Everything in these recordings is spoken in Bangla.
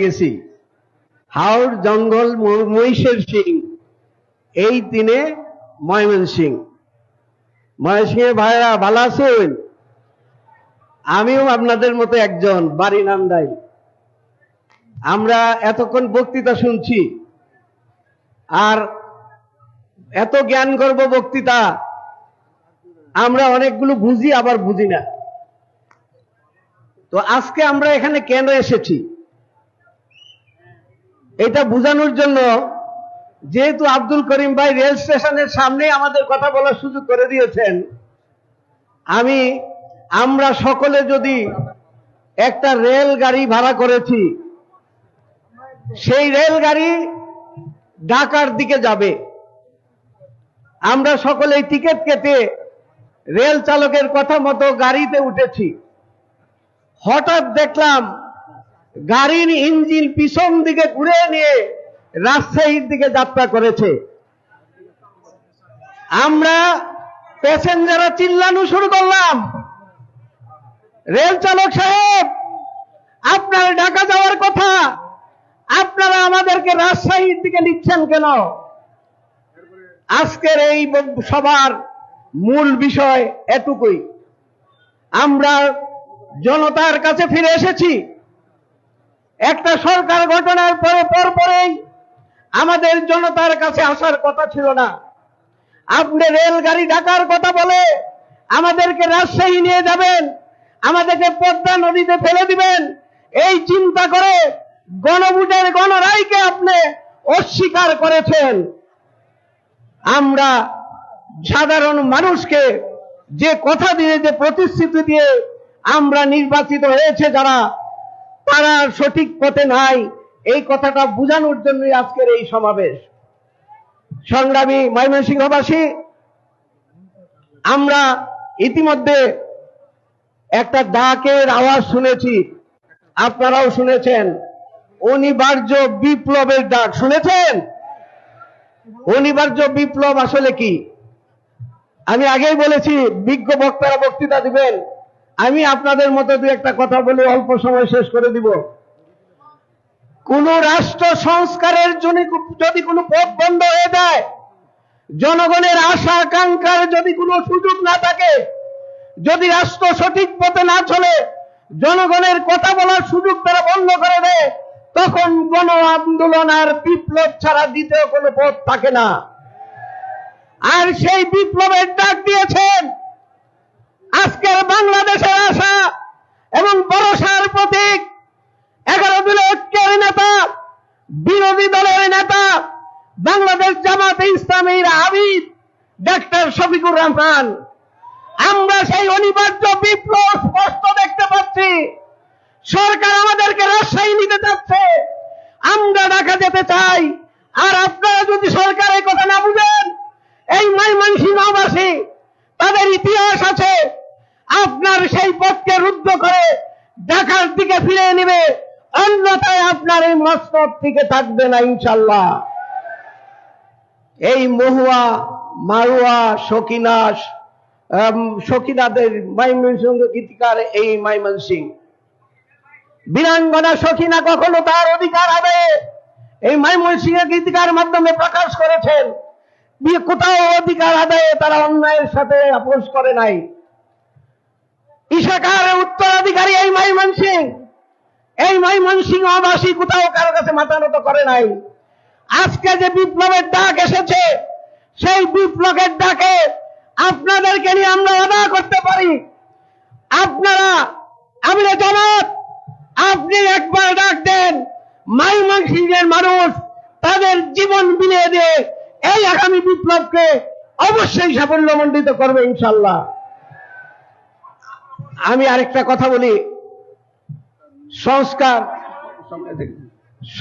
গেছি হাওড় জঙ্গল মহিষের সিং এই তিনে ময়মনসিংহের ভাইরা ভালো আছেন? আমিও আপনাদের মতো একজন, বাড়ি নান্দাই। আমরা এতক্ষণ বক্তৃতা শুনছি, আর এত জ্ঞান গর্ব বক্তৃতা আমরা অনেকগুলো বুঝি আবার বুঝি না। তো আজকে আমরা এখানে কেন এসেছি এটা বোঝানোর জন্য, যেহেতু আব্দুল করিম ভাই রেল স্টেশনের সামনে আমাদের কথা বলার সুযোগ করে দিয়েছেন, আমরা সকলে যদি একটা রেলগাড়ি ভাড়া করেছি, সেই রেলগাড়ি ঢাকার দিকে যাবে, আমরা সকলেই টিকিট কেটে রেল চালকের কথা মতো গাড়িতে উঠেছি। হঠাৎ দেখলাম গাড়ির ইঞ্জিন পিছন দিকে ঘুরে নিয়ে রাজশাহীর দিকে যাত্রা করেছে। আমরা প্যাসেঞ্জাররা চিল্লানো শুরু করলাম, রেল চালক সাহেব, আপনার ঢাকা যাওয়ার কথা, আপনারা আমাদেরকে রাজশাহীর দিকে নিচ্ছেন কেন? আজকের এই সবার মূল বিষয় এটুকুই। আমরা জনতার কাছে ফিরে এসেছি। একটা সরকার গঠনের পরেই আমাদের জনতার কাছে আসার কথা ছিল না। আপনি রেলগাড়ি ঢাকার কথা বলে আমাদেরকে রাজশাহী নিয়ে যাবেন, আমাদেরকে পদ্মা নদীতে ফেলে দিবেন, এই চিন্তা করে গণভোটের গণরায়কে আপনি অস্বীকার করেছেন। আমরা সাধারণ মানুষকে যে কথা দিয়ে, যে প্রতিশ্রুতি দিয়ে আমরা নির্বাচিত হয়েছে যারা, তারা সঠিক পথে নাই, এই কথাটা বোঝানোর জন্যই আজকের এই সমাবেশ। সংগ্রামী ময়মনসিংহবাসী, আমরা ইতিমধ্যে একটা ডাকের আওয়াজ শুনেছি, আপনারাও শুনেছেন, অনিবার্য বিপ্লবের ডাক শুনেছেন? অনিবার্য বিপ্লব আসলে কি? আমি আগেই বলেছি, বিজ্ঞ বক্তারা বক্তৃতা দিবেন, আমি আপনাদের মতো দু একটা কথা বলে অল্প সময় শেষ করে দিব। কোন রাষ্ট্র সংস্কারের জন্য যদি কোনো পথ বন্ধ হয়ে যায়, জনগণের আশা আকাঙ্ক্ষার যদি কোনো সুযোগ না থাকে, যদি রাষ্ট্র সঠিক পথে না চলে, জনগণের কথা বলার সুযোগ তারা বন্ধ করে দেয়, তখন গণ আন্দোলন আর বিপ্লব ছাড়া দ্বিতীয় কোনো পথ থাকে না। আর সেই বিপ্লবের ডাক দিয়েছেন আজকের বাংলাদেশের আশা এবং ভরসার প্রতীক 11 দলীয় ঐক্যের নেতা, বিরোধী দলের নেতা, বাংলাদেশ জামাতে ইসলামীর আমির ডাক্তার শফিকুর রহমান। আমরা সেই অনিবার্য বিপ্লব স্পষ্ট দেখতে পাচ্ছি। সরকার আমাদেরকে রাজশাহী নিতে চাচ্ছে, আমরা ঢাকা যেতে চাই। আর আপনারা যদি সরকারের কথা না বুঝেন, এই ময়মনসিংহবাসী, তাদের ইতিহাস আছে, আপনার সেই পথকে রুদ্ধ করে ঢাকার দিকে ফিরে নেবে, অন্যথায় আপনার এই মসনদ থেকে থাকবে না ইনশাল্লাহ। এই মহুয়া, মারুয়া, সকিনাদের ময়মনসিংহ গীতিকার এই ময়মনসিংহ, বীরাঙ্গনা সকিনা কখনো তার অধিকার আদায়ে এই ময়মনসিংহ গীতিকার মাধ্যমে প্রকাশ করেছেন। কোথাও অধিকার আদায়ে তারা অন্যায়ের সাথে আপোষ করে নাই। ইশাকার উত্তরাধিকারী এই ময়মনসিংহবাসী কোথাও কারো কাছে মাথা নত করে নাই। আজকে যে বিপ্লবের ডাক এসেছে, সেই বিপ্লবের ডাকে আপনাদেরকে নিয়ে আমরা আদা করতে পারি। আপনারা, আমরা জামাত, আপনি একবার ডাক দেন, ময়মনসিংহের মানুষ তাদের জীবন বিলিয়ে দিয়ে এই আগামী বিপ্লবকে অবশ্যই সাফল্যমণ্ডিত করবে ইনশাল্লাহ। আমি আরেকটা কথা বলি,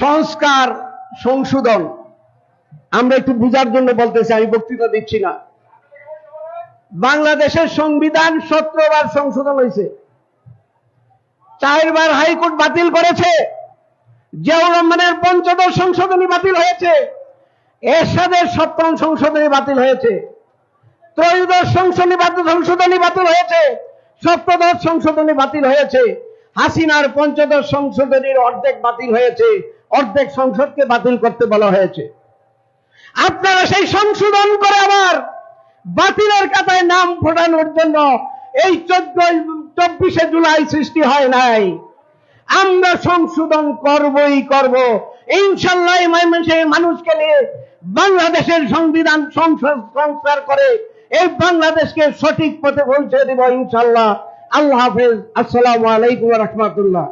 সংস্কার সংশোধন আমরা একটু বুঝার জন্য বলতেছি, আমি বক্তৃতা দিচ্ছি না। বাংলাদেশের সংবিধান 17 বার সংশোধন হয়েছে, 4 বার হাইকোর্ট বাতিল করেছে, জিয়াউর রহমানের 15ম সংশোধনী বাতিল হয়েছে, এরশাদের 17ম সংশোধনী বাতিল হয়েছে, 13শ সংশোধনী বাতিল হয়েছে, 17শ সংশোধনী বাতিল হয়েছে। হাসিনার পঞ্চদশ সংশোধনীর অর্ধেক বাতিল হয়েছে, অর্ধেক সংসদকে বাতিল করতে বলা হয়েছে। আপনারা সেই সংশোধন করে আবার বাতিলের খাতায় নাম ফোটানোর জন্য এই 24শে জুলাই সৃষ্টি হয় নাই। আমরা সংশোধন করবই করব ইনশাআল্লাহ। মানুষকে নিয়ে বাংলাদেশের সংবিধান সংস্কার করে এই বাংলাদেশকে সঠিক পথে পৌঁছে দেব ইনশাআল্লাহ। আল্লাহ হাফেজ। আসসালামু আলাইকুম ওয়া রাহমাতুল্লাহ।